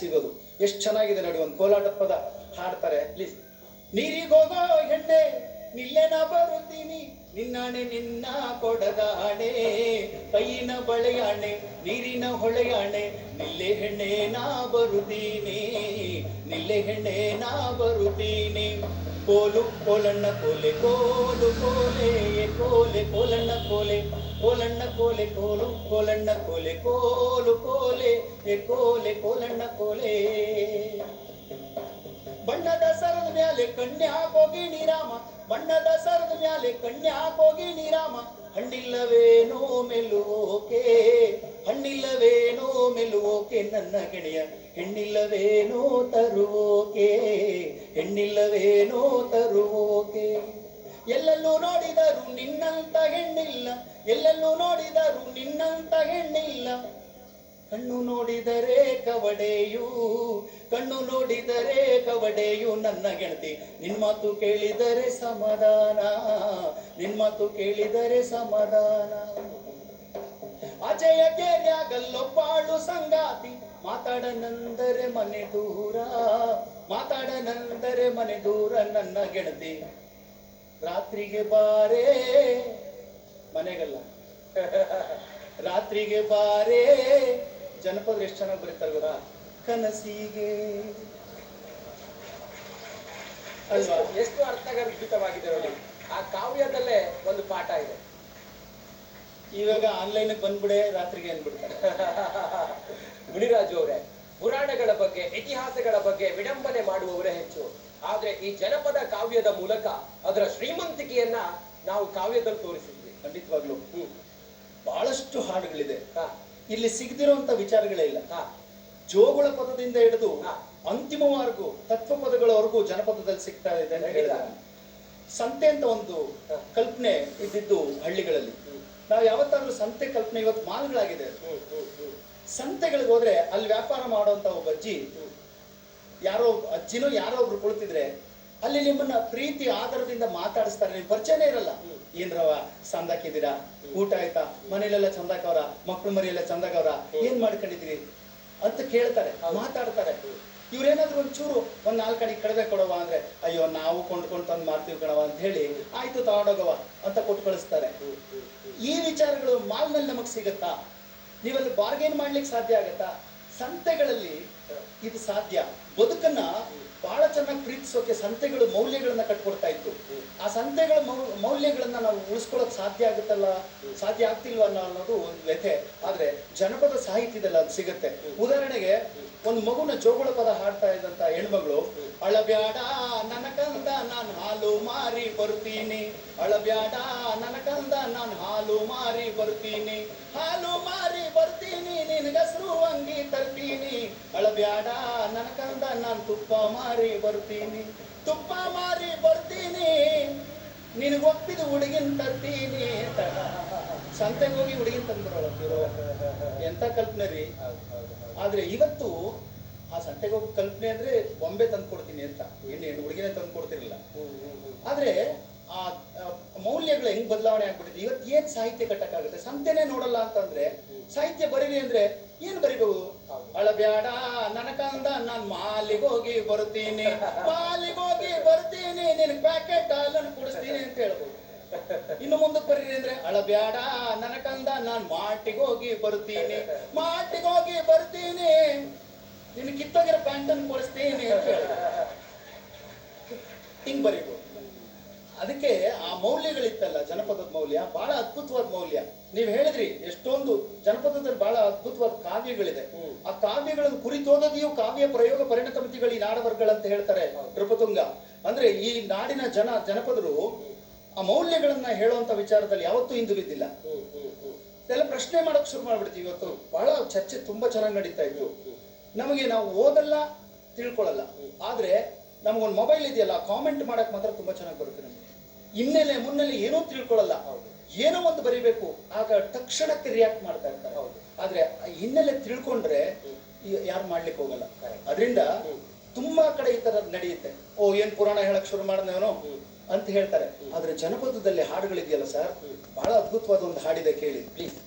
ಸಿಗೋದು. ಎಷ್ಟು ಚೆನ್ನಾಗಿದೆ ನೋಡಿ, ಒಂದು ಕೋಲಾಟ ಪದ ಹಾಡ್ತಾರೆ ಪ್ಲೀಸ್. ನೀರಿಗೋಗೋ ಹೆಣ್ಣೆ ನಿಲ್ಲೆನ ಬರುತ್ತೀನಿ, ನಿನ್ನಾಣೆ ನಿನ್ನ ಕೊಡದ ಆಣೆ, ಕೈಯಿನ ಬಳೆಯಾಣೆ ನೀರಿನ ಹೊಳೆಯಾಣೆ, ನಿಲ್ಲೆ ಹೆಣ್ಣೆ ನಾ ಬರುತ್ತೀನಿ, ನಿಲ್ಲೆ ಹೆಣ್ಣೆ ನಾ ಬರುತ್ತೀನಿ. ಕೋಲು ಕೋಲಣ್ಣ ಕೋಲೆ ಕೋಲು ಕೋಲೆ ಕೋಲೆ ಕೋಲಣ್ಣ ಕೋಲೆ ಕೋಲಣ್ಣ ಕೋಲೆ ಕೋಲು ಕೋಲಣ್ಣ ಕೋಲೆ ಕೋಲು ಕೋಲೆ ಕೋಲೆ ಕೋಲಣ್ಣ ಕೋಲೆ. ಬಣ್ಣದ ಸರದ ಮ್ಯಾಲೆ ಕನ್ಯಾ ಹೋಗಿ ನೀರಾಮ, ಬಣ್ಣದ ಸರದ ಮ್ಯಾಲೆ ಕನ್ಯಾ ಹೋಗಿ ನೀರಾಮ, ಹಣ್ಣಿಲ್ಲವೇನೋ ಮೆಲ್ಲುವೋಕೆ, ಹಣ್ಣಿಲ್ಲವೇನೋ ಮೆಲ್ಲುವೋಕೆ ನನ್ನ ಗೆಳೆಯ, ಹೆಣ್ಣಿಲ್ಲವೇನೋ ತರುವೋಕೆ, ಹೆಣ್ಣಿಲ್ಲವೇನೋ ತರುವೋಕೆ. ಎಲ್ಲೆಲ್ಲೂ ನೋಡಿದರು ನಿನ್ನಂತ ಹೆಣ್ಣಿಲ್ಲ, ಎಲ್ಲೆಲ್ಲೂ ನೋಡಿದರು ನಿನ್ನಂತ ಹೆಣ್ಣಿಲ್ಲ, ಕಣ್ಣು ನೋಡಿದರೆ ಕವಡೆಯು, ಕಣ್ಣು ನೋಡಿದರೆ ಕವಡೆಯು ನನ್ನ ಗೆಳತಿ, ನಿನ್ ಮಾತು ಕೇಳಿದರೆ ಸಮಾಧಾನ, ನಿನ್ ಮಾತು ಕೇಳಿದರೆ ಸಮಾಧಾನ. ಆಚೆಯ ಕೇರ್ಯಾಗಲ್ಲೊಬ್ಬಾಳು ಸಂಗಾತಿ, ಮಾತಾಡನಂದರೆ ಮನೆ ದೂರ, ಮಾತಾಡನಂದರೆ ಮನೆ ದೂರ ನನ್ನ ಗೆಳತಿ. ರಾತ್ರಿಗೆ ಬಾರೇ ಮನೆಗಲ್ಲ, ರಾತ್ರಿಗೆ ಬಾರೇ. ಜನಪದ ಎಷ್ಟು ಚೆನ್ನಾಗಿ ಬರೀತಾರೆ ಗೊತ್ತಾ, ಕನಸಿಗೆ ಅಲ್ವಾ? ಎಷ್ಟು ಅರ್ಥಗರ್ಭಿತವಾಗಿದೆ ನೋಡಿ. ಆ ಕಾವ್ಯದಲ್ಲೇ ಒಂದು ಪಾಠ ಇದೆ. ಇವಾಗ ಆನ್ಲೈನ್ ಬಂದ್ಬಿಡೆ ರಾತ್ರಿಗೆ ಅನ್ಬಿಡ್ತಾರೆ. ಮುನಿರಾಜು ಅವರೇ, ಪುರಾಣಗಳ ಬಗ್ಗೆ ಇತಿಹಾಸಗಳ ಬಗ್ಗೆ ವಿಡಂಬನೆ ಮಾಡುವವರೇ ಹೆಚ್ಚು, ಆದ್ರೆ ಈ ಜನಪದ ಕಾವ್ಯದ ಮೂಲಕ ಅದರ ಶ್ರೀಮಂತಿಕೆಯನ್ನ ನಾವು ಕಾವ್ಯದಲ್ಲಿ ತೋರಿಸಿದ್ವಿ. ಖಂಡಿತವಾಗ್ಲು ಬಹಳಷ್ಟು ಹಾಡುಗಳಿದೆ, ಇಲ್ಲಿ ಸಿಗದಿರುವಂತ ವಿಚಾರಗಳೇ ಇಲ್ಲ. ಜೋಗುಳ ಪದದಿಂದ ಹಿಡಿದು ಅಂತಿಮವರೆಗೂ ತತ್ವ ಪದಗಳವರೆಗೂ ಜನಪದದಲ್ಲಿ ಸಿಗ್ತಾ ಇದೆ ಅಂತ ಹೇಳಿದಾಗ, ಸಂತೆ ಅಂತ ಒಂದು ಕಲ್ಪನೆ ಇದ್ದಿದ್ದು ಹಳ್ಳಿಗಳಲ್ಲಿ. ನಾವು ಯಾವತ್ತಾದ್ರೂ ಸಂತೆ ಕಲ್ಪನೆ ಇವತ್ತು ಮಾಲ್ಗಳಾಗಿದೆ. ಸಂತೆಗಳಿಗೆ ಹೋದ್ರೆ ಅಲ್ಲಿ ವ್ಯಾಪಾರ ಮಾಡುವಂತ ಒಬ್ಬ ಅಜ್ಜಿ, ಯಾರೋ ಅಜ್ಜಿನೋ ಯಾರೋ ಒಬ್ರು ಕುಳಿತಿದ್ರೆ ಅಲ್ಲಿ ನಿಮ್ಮನ್ನ ಪ್ರೀತಿ ಆಧಾರದಿಂದ ಮಾತಾಡಿಸ್ತಾರೆ. ನಿಮ್ ಪರಿಚಯನೇ ಇರಲ್ಲ. ಏನ್ರವ ಚಂದಾಕಿದ್ದೀರಾ, ಊಟ ಆಯ್ತಾ, ಮನೇಲೆಲ್ಲ ಚಂದಾಕವ್ರ, ಮಕ್ಳು ಮರಿ ಎಲ್ಲ ಚಂದಾಕವ್ರ, ಏನ್ ಮಾಡ್ಕೊಂಡಿದ್ದೀರಿ ಅಂತ ಕೇಳ್ತಾರೆ, ಮಾತಾಡ್ತಾರೆ. ಇವ್ರೇನಾದ್ರು ಒಂಚೂರು ಒಂದ್ 4 ಅಡಿ ಕಡಿಮೆ ಕೊಡವ ಅಂದ್ರೆ, ಅಯ್ಯೋ ನಾವು ಕೊಂಡ್ಕೊಂಡು ತಂದು ಮಾರ್ತೀವಿ ಕಣವ ಅಂತ ಹೇಳಿ, ಆಯ್ತು ತಗೊಂಡೋಗವ ಅಂತ ಕೊಟ್ಟು ಕಳಿಸ್ತಾರೆ. ಈ ವಿಚಾರಗಳು ಮಾಲ್ನಲ್ಲಿ ನಮಗ್ ಸಿಗತ್ತಾ? ನೀವಲ್ಲಿ ಬಾರ್ಗೇನ್ ಮಾಡ್ಲಿಕ್ಕೆ ಸಾಧ್ಯ ಆಗತ್ತಾ? ಸಂತೆಗಳಲ್ಲಿ ಇದು ಸಾಧ್ಯ. ಬದುಕನ್ನ ಬಹಳ ಚೆನ್ನಾಗಿ ಪ್ರೀತಿಸೋಕೆ ಸಂತೆಗಳು ಮೌಲ್ಯಗಳನ್ನ ಕಟ್ಕೊಡ್ತಾ ಇತ್ತು. ಆ ಸಂತೆಗಳ ಮೌಲ್ಯಗಳನ್ನ ನಾವು ಉಳಿಸ್ಕೊಳ್ಳೋಕೆ ಸಾಧ್ಯ ಆಗುತ್ತಲ್ಲ, ಸಾಧ್ಯ ಆಗ್ತಿಲ್ವ ಅನ್ನೋದು ಒಂದು ವ್ಯಥೆ. ಆದ್ರೆ ಜನಪದ ಸಾಹಿತ್ಯದಲ್ಲಿ ಅದು ಸಿಗುತ್ತೆ. ಉದಾಹರಣೆಗೆ ಒಂದು ಮಗುನ ಜೋಗುಳ ಪದ ಹಾಡ್ತಾ ಇದ್ದಂತ ಹೆಣ್ಮಗಳು, ಅಳಬ್ಯಾಡ ನನ್ನ ಕಂದ ನಾನ್ ಹಾಲು ಮಾರಿ ಬರ್ತೀನಿ, ಅಳಬ್ಯಾಡ ನನ್ನ ಕಂದ ನಾನ್ ಹಾಲು ಮಾರಿ ಬರ್ತೀನಿ, ಹಾಲು ಮಾರಿ ಬರ್ತೀನಿ ನಿನಗಸ್ರು ಅಂಗಿ ತರ್ತೀನಿ, ಅಳಬ್ಯಾಡ ನನ್ನ ಕಂದ ನಾನ್ ತುಪ್ಪ ಮಾರಿ ಬರ್ತೀನಿ, ತುಪ್ಪ ಮಾರಿ ಬರ್ತೀನಿ ನಿನಗೆ ಒಪ್ಪಿದ ಹುಡುಗಿನ ತರ್ತೀನಿ ಅಂತ ಸಂತೆಗೆ ಹೋಗಿ ಹುಡುಗಿನ ತಂದ್ಬಿಡೋ. ಎಂತ ಕಲ್ಪನೆ ರೀ. ಆದ್ರೆ ಇವತ್ತು ಆ ಸಂತೆಗೆ ಹೋಗಿ ಕಲ್ಪನೆ ಅಂದ್ರೆ ಬೊಂಬೆ ತಂದು ಕೊಡ್ತೀನಿ ಅಂತ, ಹೆಣ್ಣು ಹುಡುಗಿನೇ ತಂದು ಕೊಡ್ತಿರ್ಲಿಲ್ಲ. ಆದ್ರೆ ಆ ಮೌಲ್ಯಗಳು ಹೆಂಗ್ ಬದಲಾವಣೆ ಆಗ್ಬಿಟ್ಟಿದೆ. ಇವತ್ತು ಏನ್ ಸಾಹಿತ್ಯ ಕಟ್ಟಕ್ಕಾಗುತ್ತೆ? ಸಂತೆನೇ ನೋಡಲ್ಲ ಅಂತಂದ್ರೆ ಸಾಹಿತ್ಯ ಬರೀರಿ ಅಂದ್ರೆ ಏನ್ ಬರಿಬಹುದು? ಅಳಬ್ಯಾಡ ನನಕಂದ ನಾನ್ ಮಾಲಿಗೆ ಹೋಗಿ ಬರ್ತೀನಿ, ಮಾಲಿಗೆ ಹೋಗಿ ಬರ್ತೀನಿ ನಿನ್ ಪ್ಯಾಕೆಟ್ ಹಾಲನ್ನು ಕುಡಿಸ್ತೀನಿ ಅಂತ ಹೇಳ್ಬೋದು. ಇನ್ನು ಮುಂದಕ್ಕೆ ಬರೀರಿ ಅಂದ್ರೆ, ಅಳಬ್ಯಾಡ ನನಕಂದ ನಾನ್ ಮಾಟಿಗೆ ಹೋಗಿ ಬರ್ತೀನಿ, ಮಾಟಿಗೆ ಹೋಗಿ ಬರ್ತೀನಿ ನಿನ್ ಕಿತ್ತೋಗಿರೋ ಪ್ಯಾಂಟನ್ನು ಕೊಡಿಸ್ತೀನಿ ಅಂತ ಹೇಳ. ಹಿಂಗ್ ಬರೀಬೋದು. ಅದಕ್ಕೆ ಆ ಮೌಲ್ಯಗಳಿತ್ತಲ್ಲ, ಜನಪದದ ಮೌಲ್ಯ ಬಹಳ ಅದ್ಭುತವಾದ ಮೌಲ್ಯ. ನೀವ್ ಹೇಳಿದ್ರಿ ಎಷ್ಟೊಂದು ಜನಪದದಲ್ಲಿ ಬಹಳ ಅದ್ಭುತವಾದ ಕಾವ್ಯಗಳಿದೆ. ಆ ಕಾವ್ಯಗಳನ್ನು ಕುರಿತೋದಗಿಯೂ ಕಾವ್ಯ ಪ್ರಯೋಗ ಪರಿಣತ ಮಿತಿಗಳು ಈ ನಾಡವರ್ಗಳಂತ ಹೇಳ್ತಾರೆ ನೃಪತುಂಗ. ಅಂದ್ರೆ ಈ ನಾಡಿನ ಜನಪದರು ಆ ಮೌಲ್ಯಗಳನ್ನ ಹೇಳುವಂತ ವಿಚಾರದಲ್ಲಿ ಯಾವತ್ತೂ ಹಿಂದು ಬಿದ್ದಿಲ್ಲ. ಎಲ್ಲ ಪ್ರಶ್ನೆ ಮಾಡಕ್ ಶುರು ಮಾಡ್ಬಿಡ್ತೀವಿ. ಇವತ್ತು ಬಹಳ ಚರ್ಚೆ ತುಂಬಾ ಚೆನ್ನಾಗಿ ನಡೀತಾ ಇತ್ತು. ನಮಗೆ ನಾವು ಓದಲ್ಲ, ತಿಳ್ಕೊಳ್ಳಲ್ಲ, ಆದ್ರೆ ನಮಗೊಂದು ಮೊಬೈಲ್ ಇದೆಯಲ್ಲ, ಕಾಮೆಂಟ್ ಮಾಡಕ್ ಮಾತ್ರ ತುಂಬಾ ಚೆನ್ನಾಗಿ ಬರುತ್ತೆ. ನಮ್ಗೆ ಹಿನ್ನೆಲೆ ಮುನ್ನೆಲೆ ಏನೋ ತಿಳ್ಕೊಳ್ಳಲ್ಲ, ಏನೋ ಒಂದು ಬರಿಬೇಕು, ಆಗ ತಕ್ಷಣಕ್ಕೆ ರಿಯಾಕ್ಟ್ ಮಾಡ್ತಾ ಇರ್ತಾರೆ. ಆದ್ರೆ ಹಿನ್ನೆಲೆ ತಿಳ್ಕೊಂಡ್ರೆ ಯಾರು ಮಾಡ್ಲಿಕ್ಕೆ ಹೋಗಲ್ಲ. ಅದರಿಂದ ತುಂಬಾ ಕಡೆ ಈ ತರ ನಡೆಯುತ್ತೆ. ಓ ಏನ್ ಪುರಾಣ ಹೇಳಕ್ ಶುರು ಮಾಡಿದವನು ಅಂತ ಹೇಳ್ತಾರೆ. ಆದ್ರೆ ಜನಪದದಲ್ಲಿ ಹಾಡುಗಳಿದೆಯಲ್ಲ ಸರ್, ಬಹಳ ಅದ್ಭುತವಾದ ಒಂದು ಹಾಡಿದೆ, ಕೇಳಿ ಪ್ಲೀಸ್.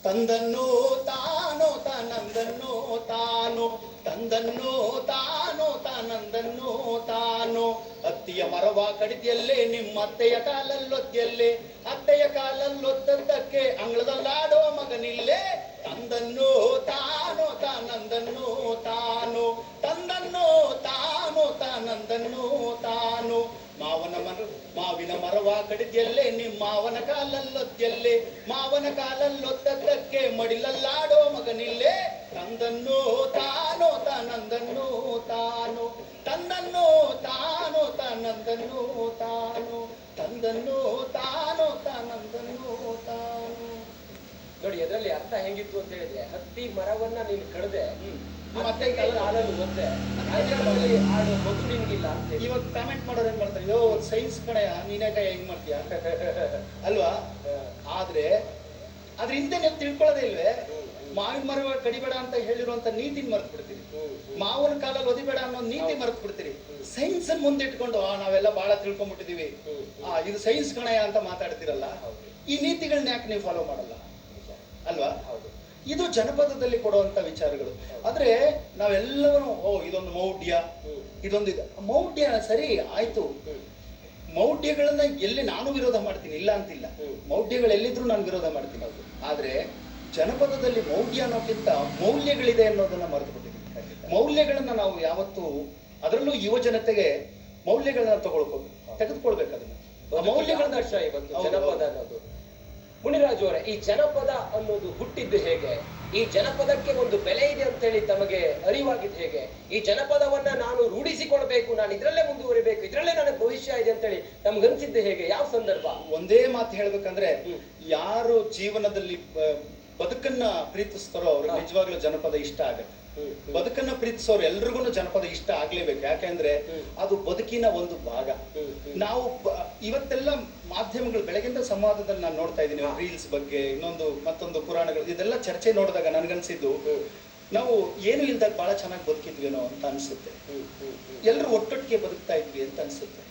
ತಂದನ್ನು ತಾನು ತಾನಂದನ್ನು ತಾನು ತಂದನ್ನು ತಾನೋ ತಾನಂದನ್ನು ತಾನು ಅತ್ತಿಯ ಮರವ ಕಡಿದಿಯಲ್ಲೇ ನಿಮ್ಮ ಅತ್ತೆಯ ಕಾಲಲ್ಲೊದ್ದೆಲ್ಲೇ ಅತ್ತೆಯ ಕಾಲಲ್ಲೊದ್ದದ್ದಕ್ಕೆ ಅಂಗಳದಲ್ಲಾಡೋ ಮಗನಿಲ್ಲೇ ತಂದನ್ನು ತಾನೋ ತಾನಂದನ್ನು ತಾನು ತಂದನ್ನು ತಾನೋ ತಾನಂದನ್ನು ತಾನು ಮಾವಿನ ಮರವ ಕಡಿದ್ಯಲ್ಲೇ ನಿಮ್ಮ ಮಾವನ ಕಾಲಲ್ಲೊದ್ದೆಲ್ಲೇ ಮಾವನ ಕಾಲಲ್ಲೊದ್ದದ್ದಕ್ಕೆ ಮಡಿಲಲ್ಲಾಡೋ ಮಗನಿಲ್ಲೇ ತಂದನ್ನು ತಾನೋ ತಾನಂದನ್ನು ತಾನು ತಂದನ್ನು ತಾನೋ ತಾನಂದನ್ನು ತಾನು ತಂದನ್ನು ತಾನೋ ತಾನಂದನ್ನು ತಾನು. ನೋಡಿ ಅದರಲ್ಲಿ ಅರ್ಥ ಹೆಂಗಿತ್ತು ಅಂತ ಹೇಳಿದ್ರೆ, ಹತ್ತಿ ಮರವನ್ನ ನೀನು ಕಡ್ದೆ ಮತ್ತೆ ಹಾಲಲ್ಲಿ ಒದ್ದೆ ಆಡೋ ಮಗು ನಿನ್ಗಿಲ್ಲ ಅಂತ ಹೇಳಿ. ಇವಾಗ ಕಾಮೆಂಟ್ ಮಾಡೋರು ಏನ್ ಮಾಡ್ತಾರೆ, ಯೋ ಸೈನ್ಸ್ ಕಡೆಯ ನೀನೇ ಕೈ ಹೆಂಗ್ ಮಾಡ್ತೀಯ ಅಲ್ವಾ. ಆದ್ರೆ ಅದ್ರ ಹಿಂದೆ ನೀವು ತಿಳ್ಕೊಳ್ಳೋದೇ ಇಲ್ವೇ, ಮಾವಿನ ಮರ ಕಡಿಬೇಡ ಅಂತ ಹೇಳಿರುವಂತ ನೀತಿನ ಮರ್ತು ಬಿಡ್ತೀರಿ, ಮಾವನ ಕಾಲಲ್ಲಿ ಒದಿಬೇಡ ಅನ್ನೋ ನೀತಿ ಮರ್ತು ಬಿಡ್ತೀರಿ. ಸೈನ್ಸ್ ಮುಂದೆ ಇಟ್ಕೊಂಡು ನಾವೆಲ್ಲ ಬಹಳ ತಿಳ್ಕೊಂಡ್ಬಿಟ್ಟಿದೀವಿ, ಇದು ಸೈನ್ಸ್ ಕಣಯ ಅಂತ ಮಾತಾಡ್ತಿರಲ್ಲ. ಈ ನೀತಿಗಳನ್ನ ಯಾಕೆ ನೀವು ಫಾಲೋ ಮಾಡಲ್ಲ ಅಲ್ವಾ. ಇದು ಜನಪದದಲ್ಲಿ ಕೊಡುವಂತ ವಿಚಾರಗಳು. ಆದ್ರೆ ನಾವೆಲ್ಲವೂ ಇದೊಂದು ಮೌಢ್ಯ, ಇದೊಂದು ಮೌಢ್ಯ ಸರಿ ಆಯ್ತು. ಮೌಢ್ಯಗಳನ್ನ ಎಲ್ಲಿ ನಾನು ವಿರೋಧ ಮಾಡ್ತೀನಿ, ಇಲ್ಲ ಅಂತಿಲ್ಲ, ಮೌಢ್ಯಗಳು ಎಲ್ಲಿದ್ರು ನಾನು ವಿರೋಧ ಮಾಡ್ತೀನಿ. ಆದ್ರೆ ಜನಪದದಲ್ಲಿ ಮೌಢ್ಯ ಅನ್ನೋಕ್ಕಿಂತ ಮೌಲ್ಯಗಳಿದೆ ಅನ್ನೋದನ್ನ ಮರೆತು ಬಿಟ್ಟಿದ್ದೀವಿ. ಮೌಲ್ಯಗಳನ್ನ ನಾವು ಯಾವತ್ತು, ಅದರಲ್ಲೂ ಯುವ ಜನತೆಗೆ ಮೌಲ್ಯಗಳನ್ನ ತೆಗೆದುಕೊಳ್ಬೇಕು. ಅದನ್ನ ಮೌಲ್ಯಗಳನ್ನ ಇವತ್ತು ಜನಪದ ಅನ್ನೋದು. ಮುನಿರಾಜು ಅವರೇ, ಈ ಜನಪದ ಅನ್ನೋದು ಹುಟ್ಟಿದ್ದು ಹೇಗೆ? ಈ ಜನಪದಕ್ಕೆ ಒಂದು ಬೆಲೆ ಇದೆ ಅಂತ ಹೇಳಿ ತಮಗೆ ಅರಿವಾಗಿದ್ದು ಹೇಗೆ? ಈ ಜನಪದವನ್ನ ನಾನು ರೂಢಿಸಿಕೊಳ್ಬೇಕು, ನಾನು ಇದ್ರಲ್ಲೇ ಮುಂದುವರಿಬೇಕು, ಇದ್ರಲ್ಲೇ ನನಗೆ ಭವಿಷ್ಯ ಇದೆ ಅಂತ ಹೇಳಿ ತಮ್ಗನ್ಸಿದ್ದು ಹೇಗೆ? ಯಾವ ಸಂದರ್ಭ? ಒಂದೇ ಮಾತು ಹೇಳ್ಬೇಕಂದ್ರೆ, ಯಾರು ಜೀವನದಲ್ಲಿ ಬದುಕನ್ನ ಪ್ರೀತಿಸ್ತಾರೋ ಅವ್ರಿಗೆ ನಿಜವಾಗ್ಲೂ ಜನಪದ ಇಷ್ಟ ಆಗುತ್ತೆ. ಬದುಕನ್ನ ಪ್ರೀತಿಸೋರು ಎಲ್ರಿಗೂ ಜನಪದ ಇಷ್ಟ ಆಗ್ಲೇಬೇಕು. ಯಾಕೆಂದ್ರೆ ಅದು ಬದುಕಿನ ಒಂದು ಭಾಗ. ನಾವು ಇವತ್ತೆಲ್ಲ ಮಾಧ್ಯಮಗಳು ಬೆಳಗಿಂದ ಸಂವಾದದಲ್ಲಿ ನಾನು ನೋಡ್ತಾ ಇದ್ದೀನಿ, ರೀಲ್ಸ್ ಬಗ್ಗೆ, ಮತ್ತೊಂದು ಪುರಾಣಗಳು, ಇದೆಲ್ಲ ಚರ್ಚೆ ನೋಡಿದಾಗ ನನ್ಗನ್ಸಿದ್ದು, ನಾವು ಏನು ಇಲ್ದಾಗ ಬಹಳ ಚೆನ್ನಾಗಿ ಬದುಕಿದ್ವೇನೋ ಅಂತ ಅನ್ಸುತ್ತೆ. ಎಲ್ರು ಒಟ್ಟೊಟ್ಟಿಗೆ ಬದುಕ್ತಾ ಇದ್ವಿ ಅಂತ ಅನ್ಸುತ್ತೆ.